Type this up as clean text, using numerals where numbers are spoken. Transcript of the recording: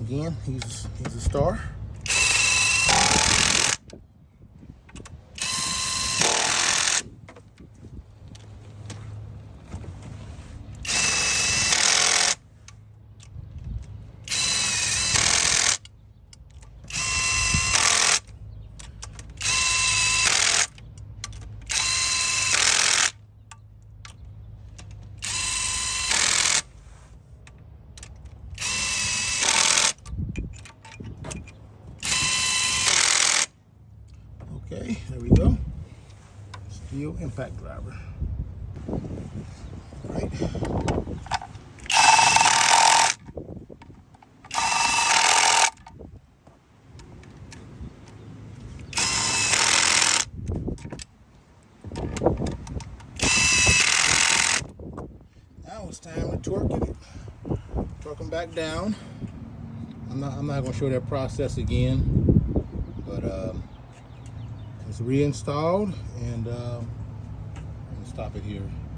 again, he's a star. Okay, there we go. Skil impact driver. All right. Now it's time to torque it. Torque them back down. I'm not going to show that process again, but it's reinstalled, and stop it here.